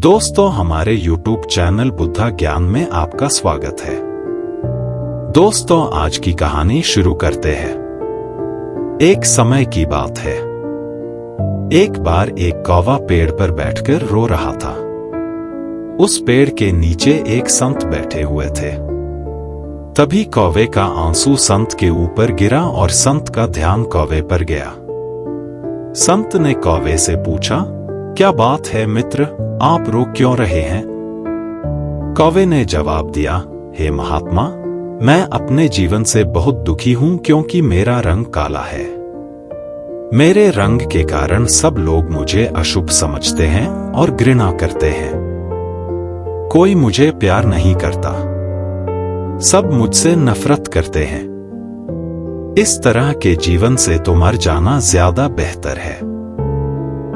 दोस्तों, हमारे YouTube channel Buddha ज्ञान में आपका स्वागत है। दोस्तों, आज की कहानी शुरू करते हैं। एक समय की बात है। एक बार एक कौवा पेड़ पर बैठकर रो रहा था। उस पेड़ के नीचे एक संत बैठे हुए थे। तभी कौवे का आंसू संत के ऊपर गिरा और संत का ध्यान कौवे पर गया। संत ने कौवे से पूछा, क्या बात है मित्र, आप रो क्यों रहे हैं? कौवे ने जवाब दिया, हे महात्मा, मैं अपने जीवन से बहुत दुखी हूं क्योंकि मेरा रंग काला है। मेरे रंग के कारण सब लोग मुझे अशुभ समझते हैं और घृणा करते हैं। कोई मुझे प्यार नहीं करता। सब मुझसे नफरत करते हैं। इस तरह के जीवन से तो मर जाना ज्यादा बेहतर है।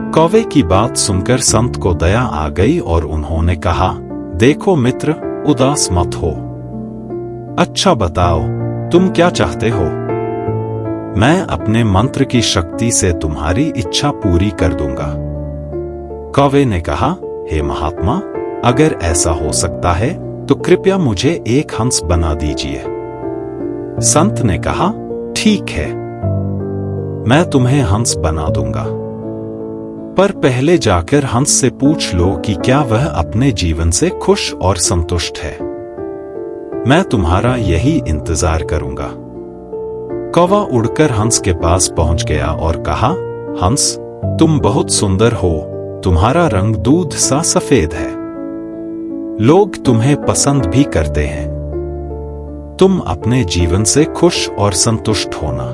कौवे की बात सुनकर संत को दया आ गई और उन्होंने कहा, देखो मित्र, उदास मत हो। अच्छा बताओ, तुम क्या चाहते हो? मैं अपने मंत्र की शक्ति से तुम्हारी इच्छा पूरी कर दूंगा। कौवे ने कहा, हे महात्मा, अगर ऐसा हो सकता है तो कृपया मुझे एक हंस बना दीजिए। संत ने कहा, ठीक है, मैं तुम्हें हंस बना दूंगा, पर पहले जाकर हंस से पूछ लो कि क्या वह अपने जीवन से खुश और संतुष्ट है। मैं तुम्हारा यही इंतजार करूंगा। कौवा उड़कर हंस के पास पहुंच गया और कहा, हंस, तुम बहुत सुंदर हो। तुम्हारा रंग दूध सा सफेद है। लोग तुम्हें पसंद भी करते हैं। तुम अपने जीवन से खुश और संतुष्ट होना।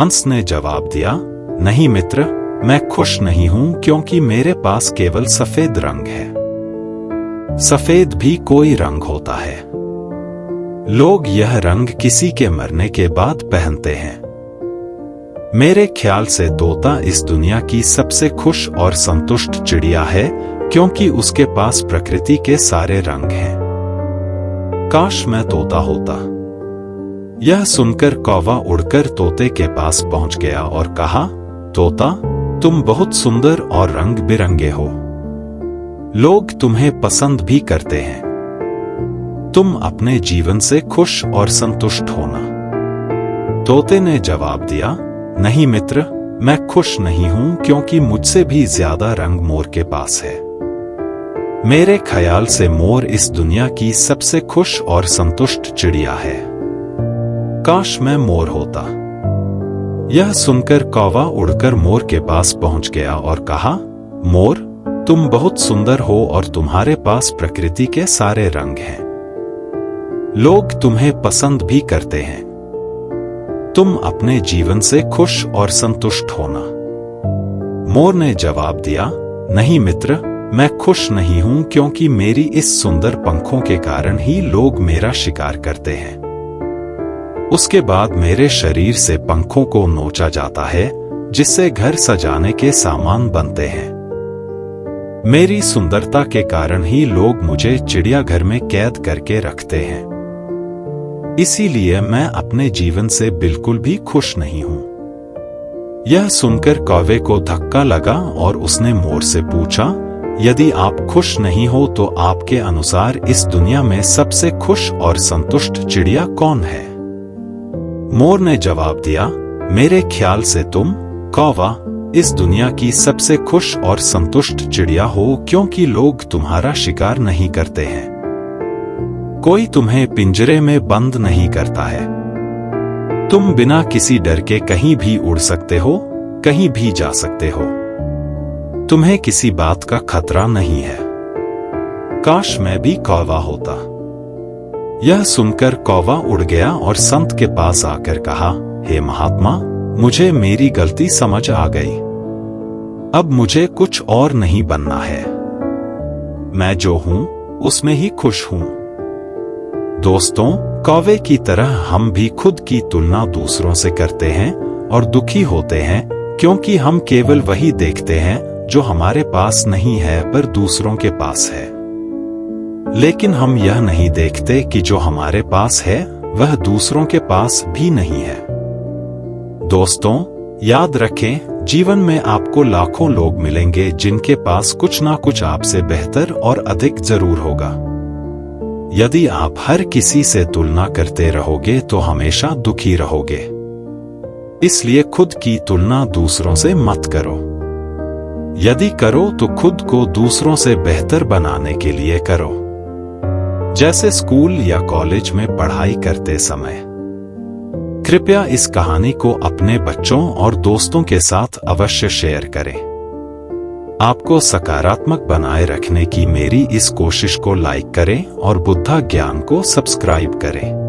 हंस ने जवाब दिया, नहीं मित्र, मैं खुश नहीं हूं क्योंकि मेरे पास केवल सफेद रंग है। सफेद भी कोई रंग होता है। लोग यह रंग किसी के मरने के बाद पहनते हैं। मेरे ख्याल से तोता इस दुनिया की सबसे खुश और संतुष्ट चिड़िया है क्योंकि उसके पास प्रकृति के सारे रंग हैं। काश मैं तोता होता। यह सुनकर कौवा उड़कर तोते के पास पहुंच गया और कहा, तोता, तुम बहुत सुंदर और रंग बिरंगे हो। लोग तुम्हें पसंद भी करते हैं। तुम अपने जीवन से खुश और संतुष्ट होना। तोते ने जवाब दिया, नहीं मित्र, मैं खुश नहीं हूं क्योंकि मुझसे भी ज्यादा रंग मोर के पास है। मेरे ख्याल से मोर इस दुनिया की सबसे खुश और संतुष्ट चिड़िया है। काश मैं मोर होता। यह सुनकर कौवा उड़कर मोर के पास पहुंच गया और कहा, मोर, तुम बहुत सुंदर हो और तुम्हारे पास प्रकृति के सारे रंग हैं। लोग तुम्हें पसंद भी करते हैं। तुम अपने जीवन से खुश और संतुष्ट होना। मोर ने जवाब दिया, नहीं मित्र, मैं खुश नहीं हूं क्योंकि मेरी इस सुंदर पंखों के कारण ही लोग मेरा शिकार करते हैं। उसके बाद मेरे शरीर से पंखों को नोचा जाता है जिससे घर सजाने के सामान बनते हैं। मेरी सुंदरता के कारण ही लोग मुझे चिड़ियाघर में कैद करके रखते हैं। इसीलिए मैं अपने जीवन से बिल्कुल भी खुश नहीं हूं। यह सुनकर कौवे को धक्का लगा और उसने मोर से पूछा, यदि आप खुश नहीं हो तो आपके अनुसार इस दुनिया में सबसे खुश और संतुष्ट चिड़िया कौन है? मोर ने जवाब दिया, मेरे ख्याल से तुम, कौवा, इस दुनिया की सबसे खुश और संतुष्ट चिड़िया हो क्योंकि लोग तुम्हारा शिकार नहीं करते हैं। कोई तुम्हें पिंजरे में बंद नहीं करता है। तुम बिना किसी डर के कहीं भी उड़ सकते हो, कहीं भी जा सकते हो। तुम्हें किसी बात का खतरा नहीं है। काश मैं भी कौवा होता। यह सुनकर कौवा उड़ गया और संत के पास आकर कहा, हे महात्मा, मुझे मेरी गलती समझ आ गई। अब मुझे कुछ और नहीं बनना है। मैं जो हूं उसमें ही खुश हूं। दोस्तों, कौवे की तरह हम भी खुद की तुलना दूसरों से करते हैं और दुखी होते हैं क्योंकि हम केवल वही देखते हैं जो हमारे पास नहीं है पर दूसरों के पास है। लेकिन हम यह नहीं देखते कि जो हमारे पास है वह दूसरों के पास भी नहीं है। दोस्तों, याद रखें, जीवन में आपको लाखों लोग मिलेंगे जिनके पास कुछ ना कुछ आपसे बेहतर और अधिक जरूर होगा। यदि आप हर किसी से तुलना करते रहोगे तो हमेशा दुखी रहोगे। इसलिए खुद की तुलना दूसरों से मत करो। यदि करो तो खुद को दूसरों से बेहतर बनाने के लिए करो। जैसे स्कूल या कॉलेज में पढ़ाई करते समय। कृपया इस कहानी को अपने बच्चों और दोस्तों के साथ अवश्य शेयर करें। आपको सकारात्मक बनाए रखने की मेरी इस कोशिश को लाइक करें और बुद्धा ज्ञान को सब्सक्राइब करें।